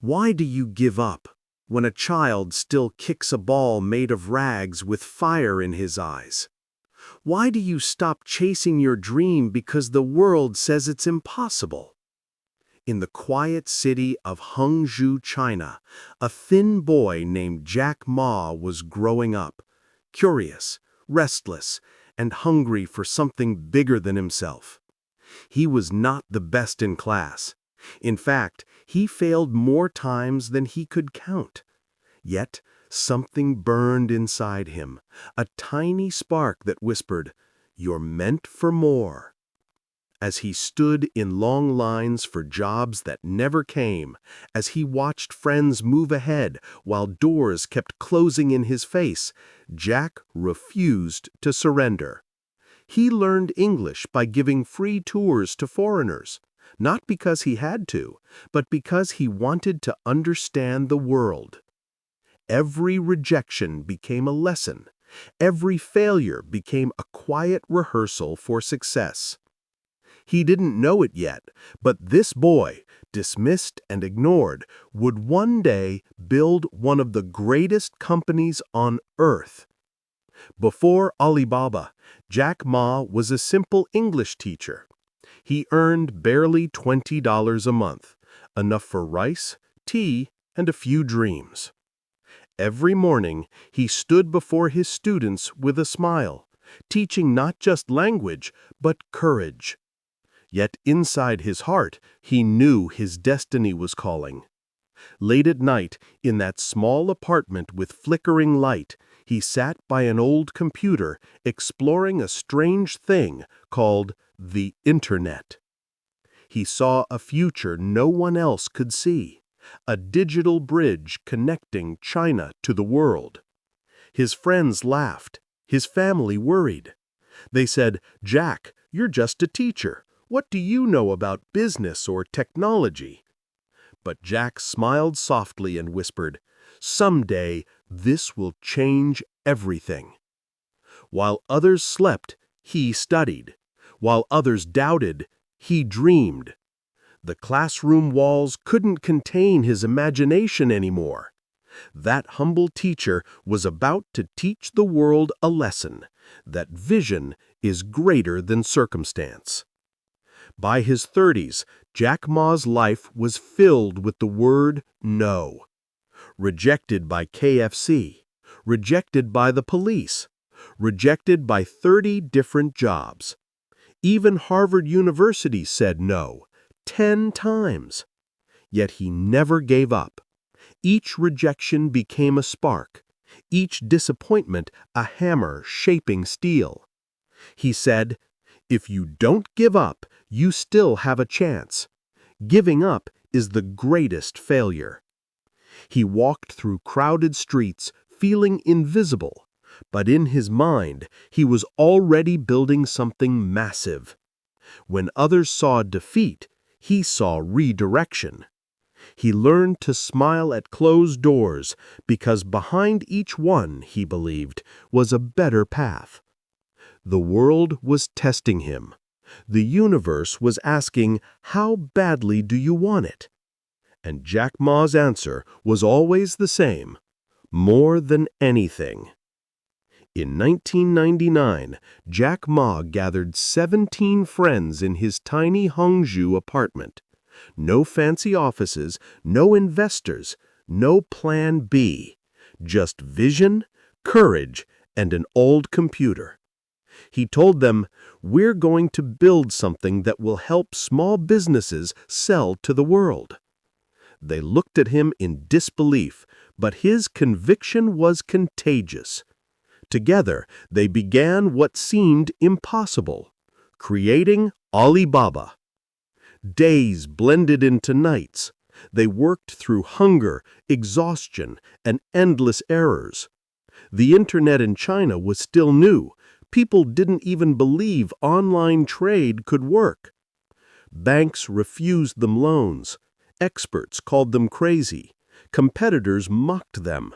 Why do you give up when a child still kicks a ball made of rags with fire in his eyes? Why do you stop chasing your dream because the world says it's impossible? In the quiet city of Hangzhou, China, a thin boy named Jack Ma was growing up, curious, restless, and hungry for something bigger than himself. He was not the best in class. In fact, he failed more times than he could count. Yet, something burned inside him, a tiny spark that whispered, "You're meant for more." As he stood in long lines for jobs that never came, as he watched friends move ahead while doors kept closing in his face, Jack refused to surrender. He learned English by giving free tours to foreigners, not because he had to, but because he wanted to understand the world. Every rejection became a lesson. Every failure became a quiet rehearsal for success. He didn't know it yet, but this boy, dismissed and ignored, would one day build one of the greatest companies on earth. Before Alibaba, Jack Ma was a simple English teacher. He earned barely $20 a month, enough for rice, tea, and a few dreams. Every morning, he stood before his students with a smile, teaching not just language, but courage. Yet inside his heart, he knew his destiny was calling. Late at night, in that small apartment with flickering light, he sat by an old computer exploring a strange thing called the Internet. He saw a future no one else could see, a digital bridge connecting China to the world. His friends laughed, his family worried. They said, "Jack, you're just a teacher. What do you know about business or technology?" But Jack smiled softly and whispered, "Someday, this will change everything." While others slept, he studied. While others doubted, he dreamed. The classroom walls couldn't contain his imagination anymore. That humble teacher was about to teach the world a lesson, that vision is greater than circumstance. By his 30s, Jack Ma's life was filled with the word no. Rejected by KFC, rejected by the police, rejected by 30 different jobs. Even Harvard University said no, 10 times. Yet he never gave up. Each rejection became a spark, each disappointment a hammer shaping steel. He said, "If you don't give up, you still have a chance. Giving up is the greatest failure." He walked through crowded streets, feeling invisible, but in his mind, he was already building something massive. When others saw defeat, he saw redirection. He learned to smile at closed doors because behind each one, he believed, was a better path. The world was testing him. The universe was asking, "How badly do you want it?" And Jack Ma's answer was always the same, "More than anything." In 1999, Jack Ma gathered 17 friends in his tiny Hangzhou apartment. No fancy offices, no investors, no plan B. Just vision, courage, and an old computer. He told them, "We're going to build something that will help small businesses sell to the world." They looked at him in disbelief, but his conviction was contagious. Together, they began what seemed impossible, creating Alibaba. Days blended into nights. They worked through hunger, exhaustion, and endless errors. The Internet in China was still new. People didn't even believe online trade could work. Banks refused them loans. Experts called them crazy. Competitors mocked them.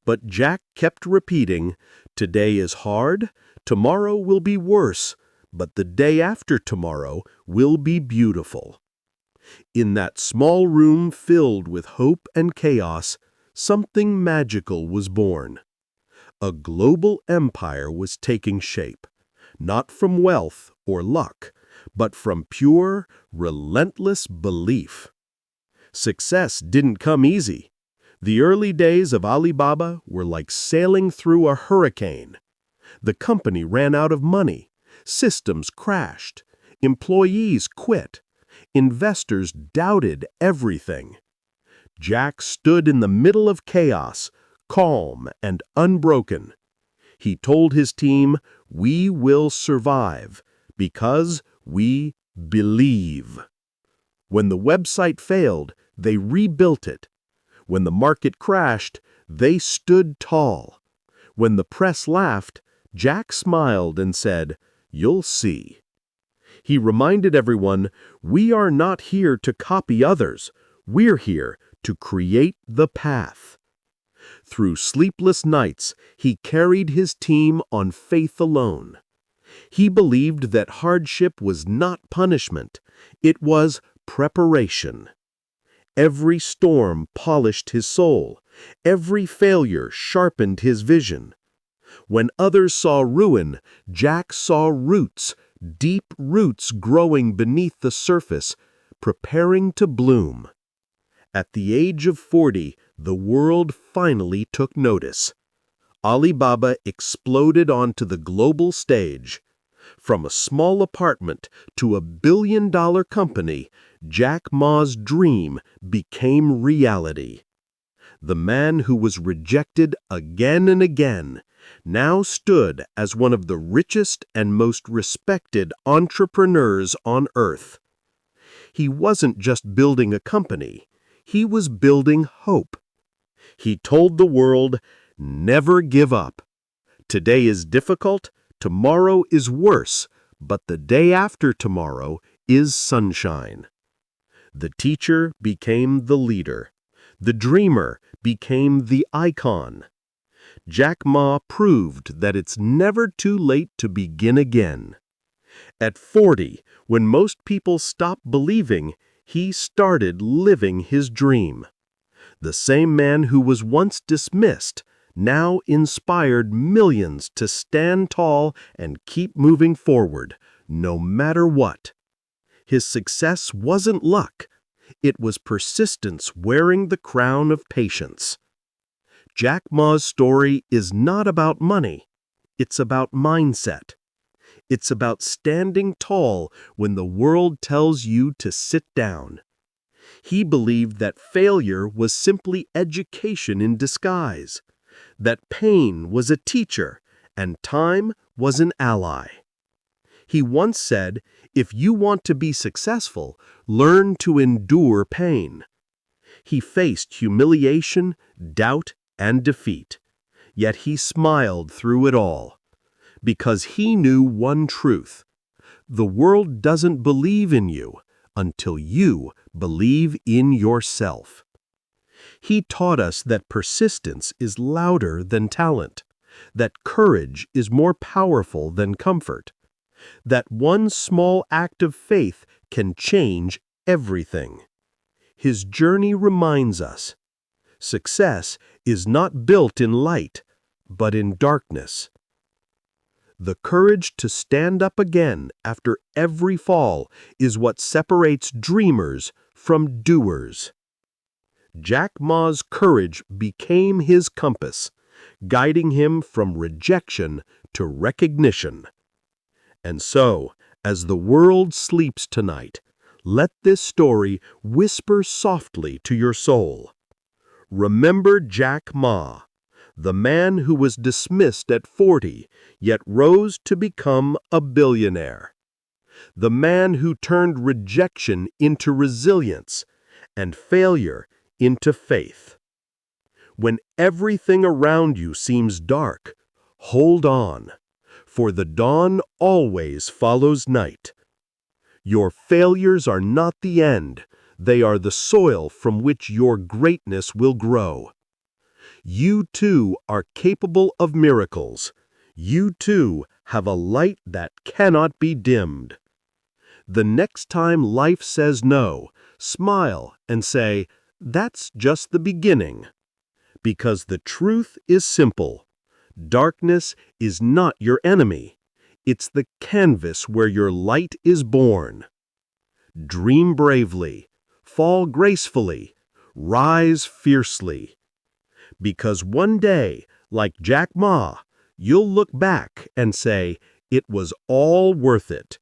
But Jack kept repeating, "Today is hard, tomorrow will be worse, but the day after tomorrow will be beautiful." In that small room filled with hope and chaos, something magical was born. A global empire was taking shape, not from wealth or luck, but from pure, relentless belief. Success didn't come easy. The early days of Alibaba were like sailing through a hurricane. The company ran out of money, systems crashed, employees quit, investors doubted everything. Jack stood in the middle of chaos, calm and unbroken. He told his team, "We will survive because we believe." When the website failed, they rebuilt it. When the market crashed, they stood tall. When the press laughed, Jack smiled and said, "You'll see." He reminded everyone, "We are not here to copy others. We're here to create the path." Through sleepless nights, he carried his team on faith alone. He believed that hardship was not punishment, it was preparation. Every storm polished his soul. Every failure sharpened his vision. When others saw ruin, Jack saw roots, deep roots growing beneath the surface, preparing to bloom. At the age of 40, the world finally took notice. Alibaba exploded onto the global stage. From a small apartment to a billion-dollar company, Jack Ma's dream became reality. The man who was rejected again and again now stood as one of the richest and most respected entrepreneurs on earth. He wasn't just building a company, he was building hope. He told the world, "Never give up. Today is difficult, tomorrow is worse, but the day after tomorrow is sunshine." The teacher became the leader. The dreamer became the icon. Jack Ma proved that it's never too late to begin again. At 40, when most people stopped believing, he started living his dream. The same man who was once dismissed now inspired millions to stand tall and keep moving forward, no matter what. His success wasn't luck. It was persistence wearing the crown of patience. Jack Ma's story is not about money. It's about mindset. It's about standing tall when the world tells you to sit down. He believed that failure was simply education in disguise, that pain was a teacher and time was an ally. He once said, "If you want to be successful, learn to endure pain." He faced humiliation, doubt, and defeat, yet he smiled through it all, because he knew one truth: the world doesn't believe in you until you believe in yourself. He taught us that persistence is louder than talent, that courage is more powerful than comfort, that one small act of faith can change everything. His journey reminds us, success is not built in light, but in darkness. The courage to stand up again after every fall is what separates dreamers from doers. Jack Ma's courage became his compass, guiding him from rejection to recognition. And so, as the world sleeps tonight, let this story whisper softly to your soul. Remember Jack Ma, the man who was dismissed at 40, yet rose to become a billionaire. The man who turned rejection into resilience and failure into faith. When everything around you seems dark, hold on, for the dawn always follows night. Your failures are not the end, they are the soil from which your greatness will grow. You too are capable of miracles. You too have a light that cannot be dimmed. The next time life says no, Smile and say, "That's just the beginning." Because the truth is simple. Darkness is not your enemy. It's the canvas where your light is born. Dream bravely, fall gracefully, rise fiercely. Because one day, like Jack Ma, you'll look back and say, "It was all worth it."